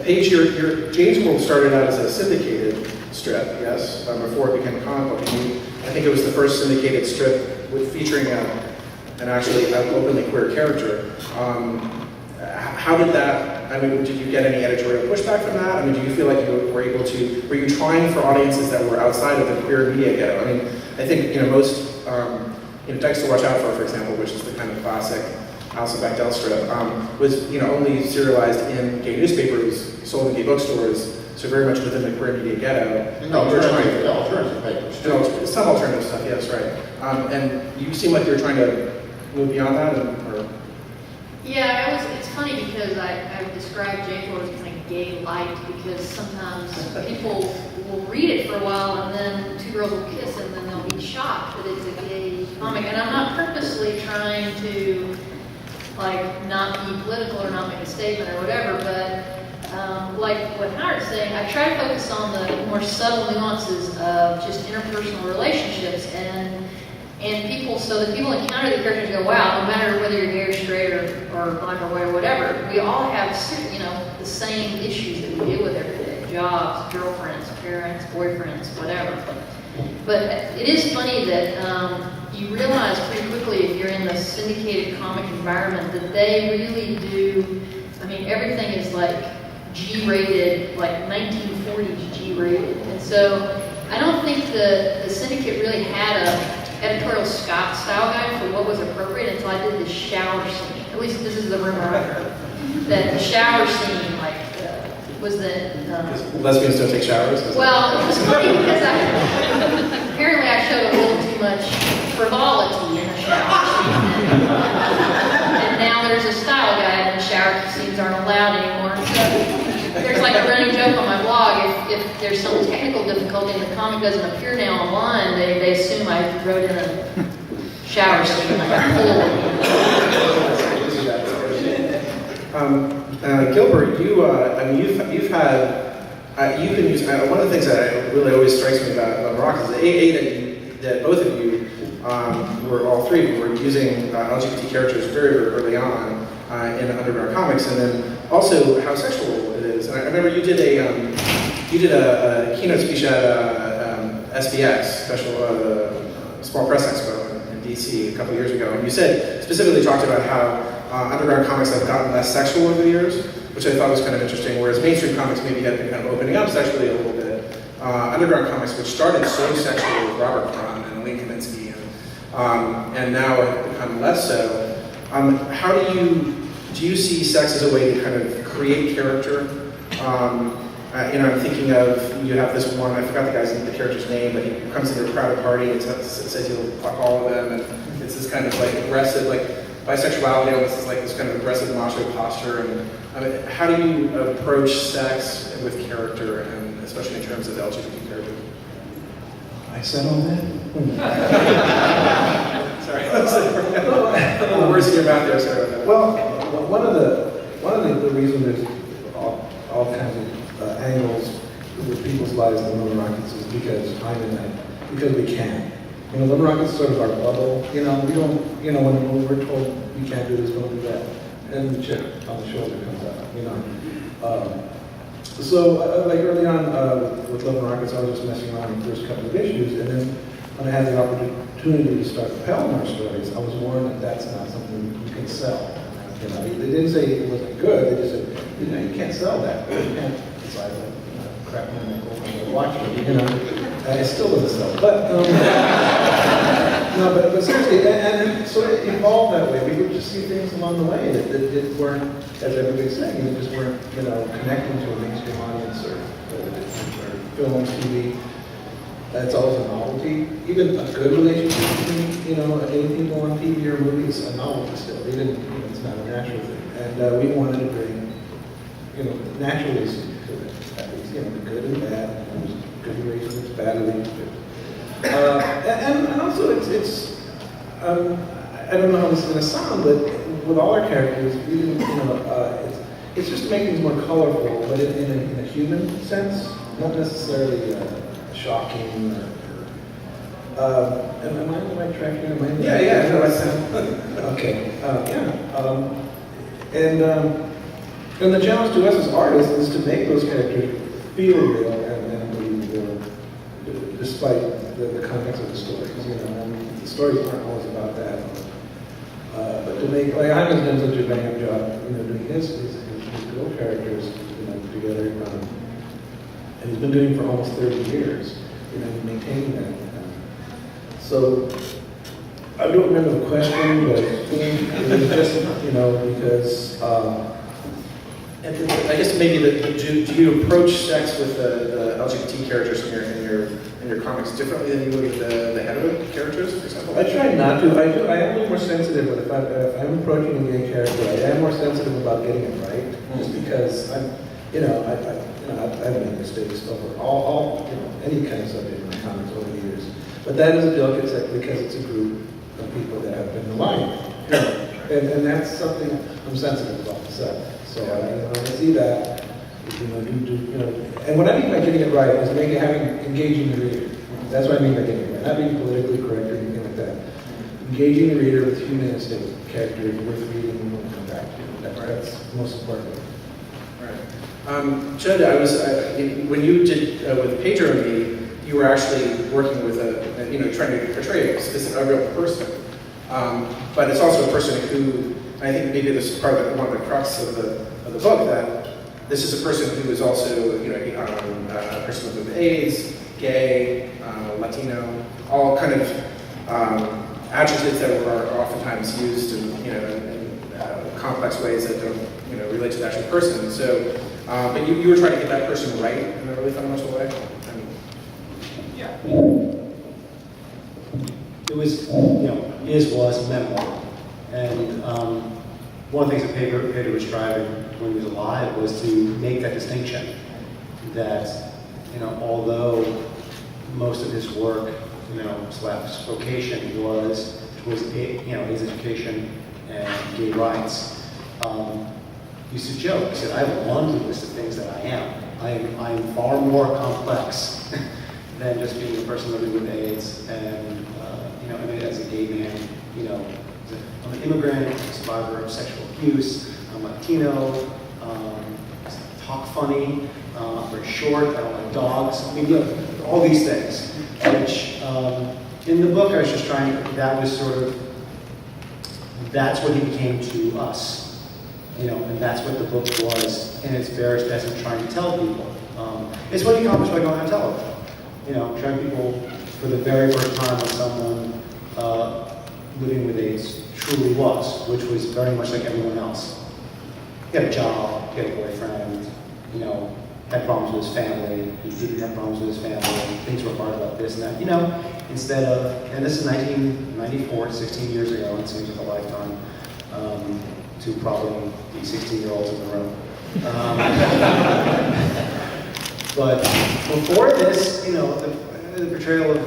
Paige, your Jane's World started out as a syndicated strip, yes, before it became a comic book. I think it was the first syndicated strip featuring an actually openly queer character. How did that, I mean, did you get any editorial pushback from that? I mean, do you feel like you were able to, were you trying for audiences that were outside of the queer media ghetto? I mean, I think, most, Dykes to Watch Out For example, which is the kind of classic Alison Bechdel strip, was, only serialized in gay newspapers, sold in gay bookstores, so very much within the queer media ghetto. No, alternative papers. Some alternative stuff, yes, right. And you seem like you're trying to move beyond that, or? Yeah, it's funny because I've described Jane's World as kind of gay light because sometimes people will read it for a while and then two girls will kiss and then they'll be shocked that it's a gay comic. And I'm not purposely trying to not be political or not make a statement or whatever, but like what Howard's saying, I try to focus on the more subtle nuances of just interpersonal relationships and people, so that people encounter the characters and go, wow, no matter whether you're gay or straight or black or white or whatever, we all have, the same issues that we deal with every day. Jobs, girlfriends, parents, boyfriends, whatever. But it is funny that you realize pretty quickly if you're in the syndicated comic environment that they really do, everything is G-rated, 1940s G-rated. And so I don't think the syndicate really had a editorial style guide for what was appropriate until I did the shower scene. At least this is the rumor I heard. That the shower scene, was the... lesbians don't take showers? Well, it was funny because apparently I showed a little too much frivolity in the shower scene. And now there's a style guide and shower scenes aren't allowed anymore. So there's a running joke on my blog, if there's some technical difficulty and the comic doesn't appear now online, they assume I wrote in a shower scene like a Gilbert, you've been using, one of the things that really always strikes me about Morocco is that both of you, all three of you, were using LGBT characters very, very early on in underground comics, and then also how sexual it is. And I remember you did a keynote speech at SPX, Small Press Expo in DC a couple years ago, and you specifically talked about how underground comics have gotten less sexual over the years, which I thought was kind of interesting, whereas mainstream comics maybe have been kind of opening up sexually a little bit. Underground comics, which started so sexual with Robert Crumb and Lee Kaminsky, and now have become less so. How do you see sex as a way to kind of create character? I'm thinking of, you have this one, I forgot the character's name, but he comes into a crowded party and says he'll fuck all of them, and it's this kind of aggressive, bisexuality almost is this kind of aggressive macho posture. And how do you approach sex with character, and especially in terms of LGBT characters? I said all that? Sorry, the words in your mouth there, sorry about that. Well, one of the reasons there's all kinds of angles with people's lives in Little Rockets is because we can. Little Rockets is sort of our bubble. We don't, when we're told we can't do this, don't do that, and the chip on the shoulder comes out, So early on with Little Rockets, I was just messing around with the first couple of issues, and then when I had the opportunity to start the Palomar stories, I was warned that that's not something you can sell. They didn't say it wasn't good, they just said, you can't sell that. You can't decide crap my nickel and watch it, it still doesn't sell. But, but seriously, and so it evolved that way. We would just see things along the way that weren't, as everybody's saying, they just weren't, connecting to a mainstream audience or film, TV. That's always a novelty. Even a good relationship between, gay people on TV or movies, a novelty still. They didn't, it's not a natural thing. And we wanted to bring, naturalism to it. That was, the good and bad. It was good relationships, bad relationships. And also it's I don't know how this is going to sound, but with all our characters, we didn't, it's just to make things more colorful, but in a human sense, not necessarily shocking or am I on the right track here? Yeah. Okay. And the challenge to us as artists is to make those characters feel real and believable, despite the context of the stories. You know, I mean, the stories aren't always about that. But to make, like, Hyman's done such a bang up job, you know, doing his girl characters, you know, together. And he's been doing it for almost 30 years, you know, maintaining that. So, I don't remember the question, but it was just, you know, because, I guess maybe do you approach sex with the LGBT characters in your comics differently than you would with the hetero characters, for example? I try not to. I do. I am a little more sensitive, but if I'm approaching a gay character, I am more sensitive about getting it right, just because I've made mistakes over all any kind of subject in my comics over the years. But that is a delicate set because it's a group of people that have been aligned, and that's something I'm sensitive about myself. So when I see that, you know, and what I mean by getting it right is engaging the reader. That's what I mean by getting it right. Not being politically correct or anything like that. Engaging the reader with humanistic characters worth reading and will come back to. That's the most important. Right. Judd, when you did with Pedro and me, you were actually working with trying to portray a real person. But it's also a person who, I think maybe this is part of one of the crux of the book, that this is a person who is also, a person with AIDS, gay, Latino, all kind of adjectives that are oftentimes used in complex ways that don't, relate to the actual person. So, but you were trying to get that person right in a really fundamental way. Yeah. It was, was a memoir. And one of the things that Pedro was striving when he was alive was to make that distinction. That, although most of his work, slash vocation was his education and gay rights, he used to joke. He said, "I have a laundry list of things that I am. I am far more complex than just being a person living with AIDS, and as a gay man, I'm an immigrant, I'm a survivor of sexual abuse, I'm Latino, talk funny, I'm very short, I don't like dogs." I mean, all these things, which in the book I was just trying to, that's what he became to us. And that's what the book was in its barest essence trying to tell people. It's what he accomplished by going on television. Showing people for the very first time what someone living with AIDS truly was, which was very much like everyone else. He had a job, he had a boyfriend, had problems with his family, he didn't have problems with his family, things were hard about this and that, instead of, and this is 1994, 16 years ago, it seems like a lifetime, to probably the 16-year-olds in the room. But before this, the portrayal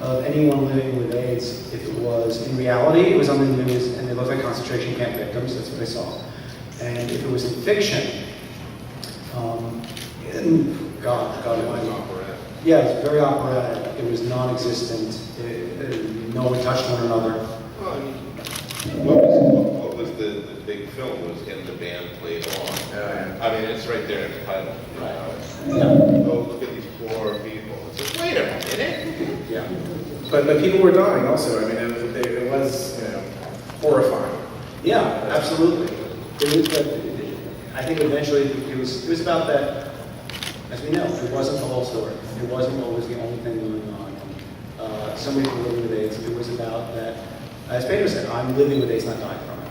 of anyone living with AIDS, if it was in reality, it was on the news, and they looked like concentration camp victims, that's what they saw. And if it was in fiction, yeah, it was very operatic. It was non-existent. No one touched one another. Well, I mean, what was the big film was In the Band Played On. I mean, it's right there in the title. Oh, look at these poor people. It's like, wait a minute. Yeah. But people were dying also. I mean, it was horrifying. Yeah, absolutely. I think eventually it was about that. As we know, it wasn't the whole story. It wasn't always the only thing going on. Somebody who lived with AIDS. It was about that. As Pedro said, I'm living with AIDS, not dying from it.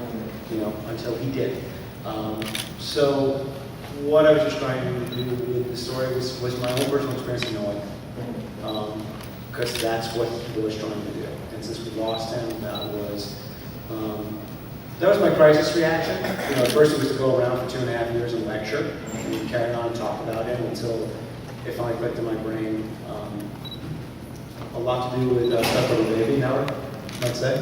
Until he did. So what I was just trying to do with the story was my own personal experience of knowing him. Because that's what he was trying to do. And since we lost him, that was my crisis reaction. At first it was to go around for 2.5 years and lecture and carry on and talk about him until it finally clicked in my brain. A lot to do with Stuff for the Baby, Howard, I'd say.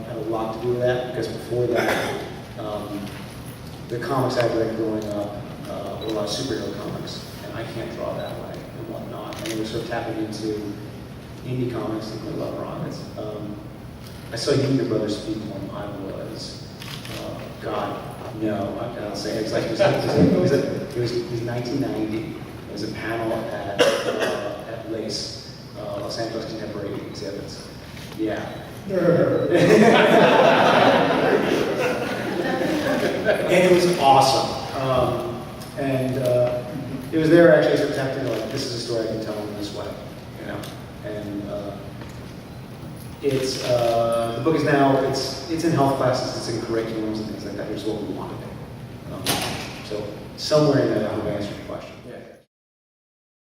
Had a lot to do with that because before that, the comics I read growing up were a lot of superhero comics, and I can't draw that way and whatnot. And we were sort of tapping into indie comics and Love Rockets. I saw you and your brother speak when I was, No, I'll say it was like, it was 1990. It was a panel at LACE, Los Angeles Contemporary Exhibits. Yeah. And it was awesome. It was there actually as a protecting, like, this is a story I can tell in this way, you know? And the book is now, it's in health classes, it's in curriculums and things like that, which is what we want to do. So somewhere in that, I hope I answered your question. Yeah.